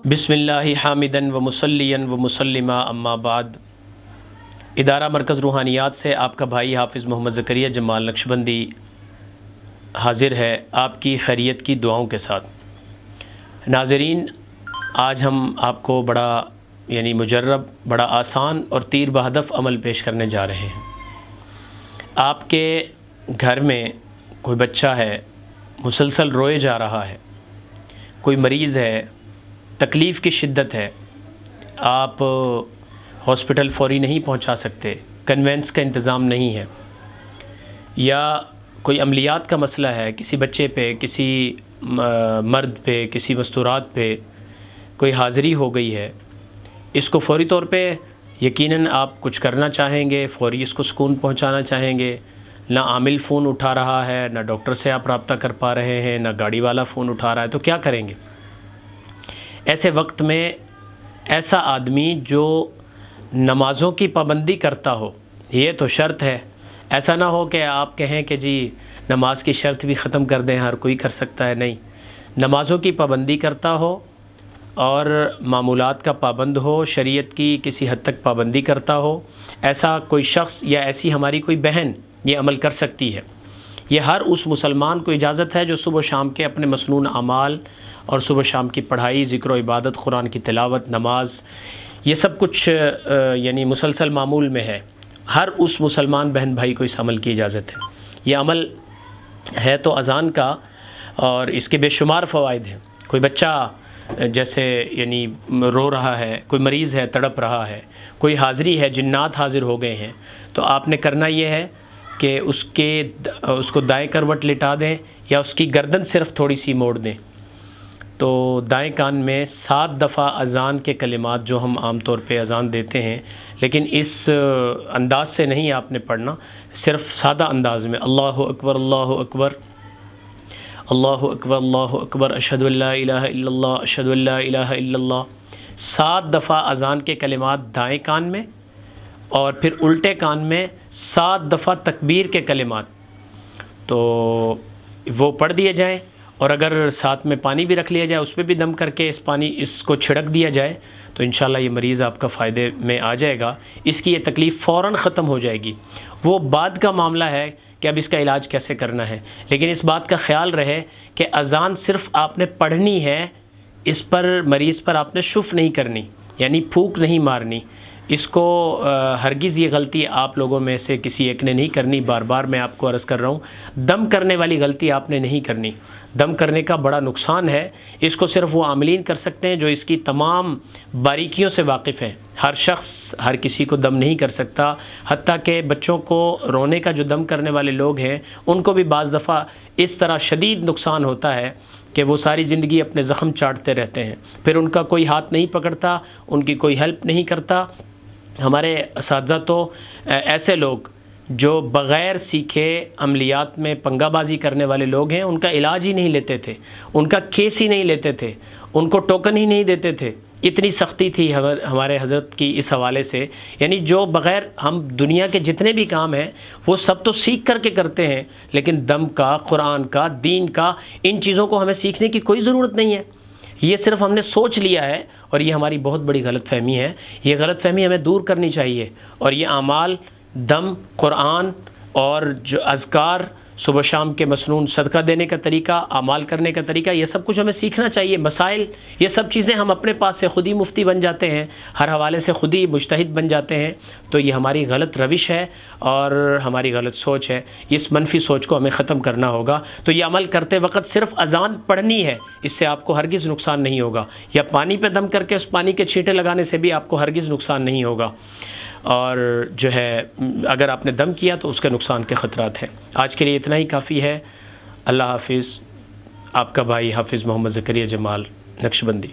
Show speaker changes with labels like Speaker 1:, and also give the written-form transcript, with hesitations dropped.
Speaker 1: بسم اللہ حامدن و مسلین و مسلمہ اما بعد۔ ادارہ مرکز روحانیات سے آپ کا بھائی حافظ محمد زکریا جمال نقشبندی حاضر ہے آپ کی خیریت کی دعاؤں کے ساتھ۔ ناظرین، آج ہم آپ کو بڑا مجرب، بڑا آسان اور تیر بہدف عمل پیش کرنے جا رہے ہیں۔ آپ کے گھر میں کوئی بچہ ہے، مسلسل روئے جا رہا ہے، کوئی مریض ہے، تکلیف کی شدت ہے، آپ ہاسپٹل فوری نہیں پہنچا سکتے، کنوینس کا انتظام نہیں ہے، یا کوئی عملیات کا مسئلہ ہے، کسی بچے پہ، کسی مرد پہ، کسی مستورات پہ کوئی حاضری ہو گئی ہے، اس کو فوری طور پہ یقیناً آپ کچھ کرنا چاہیں گے، فوری اس کو سکون پہنچانا چاہیں گے۔ نہ عامل فون اٹھا رہا ہے، نہ ڈاکٹر سے آپ رابطہ کر پا رہے ہیں، نہ گاڑی والا فون اٹھا رہا ہے، تو کیا کریں گے؟ ایسے وقت میں ایسا آدمی جو نمازوں کی پابندی کرتا ہو، یہ تو شرط ہے، ایسا نہ ہو کہ آپ کہیں کہ جی نماز کی شرط بھی ختم کر دیں، ہر کوئی کر سکتا ہے، نہیں، نمازوں کی پابندی کرتا ہو اور معمولات کا پابند ہو، شریعت کی کسی حد تک پابندی کرتا ہو، ایسا کوئی شخص یا ایسی ہماری کوئی بہن یہ عمل کر سکتی ہے۔ یہ ہر اس مسلمان کو اجازت ہے جو صبح و شام کے اپنے مسنون اعمال اور صبح و شام کی پڑھائی، ذکر و عبادت، قرآن کی تلاوت، نماز، یہ سب کچھ مسلسل معمول میں ہے۔ ہر اس مسلمان بہن بھائی کو اس عمل کی اجازت ہے۔ یہ عمل ہے تو اذان کا، اور اس کے بے شمار فوائد ہیں۔ کوئی بچہ جیسے رو رہا ہے، کوئی مریض ہے، تڑپ رہا ہے، کوئی حاضری ہے، جنات حاضر ہو گئے ہیں، تو آپ نے کرنا یہ ہے کہ اس کو دائیں کروٹ لٹا دیں، یا اس کی گردن صرف تھوڑی سی موڑ دیں، تو دائیں کان میں 7 دفعہ اذان کے کلمات جو ہم عام طور پہ اذان دیتے ہیں، لیکن اس انداز سے نہیں آپ نے پڑھنا، صرف سادہ انداز میں، اللہ اکبر اللہ اکبر اللہ اکبر اللہ اکبر، اشہد ان لا الہ الا اللہ اشہد ان لا الہ الا اللہ، 7 دفعہ اذان کے کلمات دائیں کان میں، اور پھر الٹے کان میں 7 دفعہ تکبیر کے کلمات، تو وہ پڑھ دیے جائیں، اور اگر ساتھ میں پانی بھی رکھ لیا جائے، اس پہ بھی دم کر کے اس کو چھڑک دیا جائے، تو انشاءاللہ یہ مریض آپ کا فائدے میں آ جائے گا، اس کی یہ تکلیف فوراً ختم ہو جائے گی۔ وہ بعد کا معاملہ ہے کہ اب اس کا علاج کیسے کرنا ہے، لیکن اس بات کا خیال رہے کہ اذان صرف آپ نے پڑھنی ہے، اس پر مریض پر آپ نے شف نہیں کرنی، پھونک نہیں مارنی۔ اس کو ہرگز یہ غلطی آپ لوگوں میں سے کسی ایک نے نہیں کرنی۔ بار بار میں آپ کو عرض کر رہا ہوں، دم کرنے والی غلطی آپ نے نہیں کرنی۔ دم کرنے کا بڑا نقصان ہے، اس کو صرف وہ عاملین کر سکتے ہیں جو اس کی تمام باریکیوں سے واقف ہیں۔ ہر شخص ہر کسی کو دم نہیں کر سکتا، حتیٰ کہ بچوں کو رونے کا جو دم کرنے والے لوگ ہیں، ان کو بھی بعض دفعہ اس طرح شدید نقصان ہوتا ہے کہ وہ ساری زندگی اپنے زخم چاٹتے رہتے ہیں، پھر ان کا کوئی ہاتھ نہیں پکڑتا، ان کی کوئی ہیلپ نہیں کرتا۔ ہمارے اساتذہ تو ایسے لوگ جو بغیر سیکھے عملیات میں پنگا بازی کرنے والے لوگ ہیں، ان کا علاج ہی نہیں لیتے تھے، ان کا کیس ہی نہیں لیتے تھے، ان کو ٹوکن ہی نہیں دیتے تھے۔ اتنی سختی تھی ہمارے حضرت کی اس حوالے سے، جو بغیر ہم دنیا کے جتنے بھی کام ہیں وہ سب تو سیکھ کر کے کرتے ہیں، لیکن دم کا، قرآن کا، دین کا، ان چیزوں کو ہمیں سیکھنے کی کوئی ضرورت نہیں ہے۔ یہ صرف ہم نے سوچ لیا ہے، اور یہ ہماری بہت بڑی غلط فہمی ہے۔ یہ غلط فہمی ہمیں دور کرنی چاہیے، اور یہ اعمال، دم، قرآن اور جو اذکار، صبح شام کے مسنون صدقہ دینے کا طریقہ، اعمال کرنے کا طریقہ، یہ سب کچھ ہمیں سیکھنا چاہیے۔ مسائل، یہ سب چیزیں ہم اپنے پاس سے خود ہی مفتی بن جاتے ہیں، ہر حوالے سے خود ہی مجتہد بن جاتے ہیں، تو یہ ہماری غلط روش ہے اور ہماری غلط سوچ ہے۔ اس منفی سوچ کو ہمیں ختم کرنا ہوگا۔ تو یہ عمل کرتے وقت صرف اذان پڑھنی ہے، اس سے آپ کو ہرگز نقصان نہیں ہوگا، یا پانی پہ دم کر کے اس پانی کے چھینٹے لگانے سے بھی آپ کو ہرگز نقصان نہیں ہوگا، اور اگر آپ نے دم کیا تو اس کے نقصان کے خطرات ہیں۔ آج کے لیے اتنا ہی کافی ہے۔ اللہ حافظ۔ آپ کا بھائی حافظ محمد زکریا جمال نقشبندی۔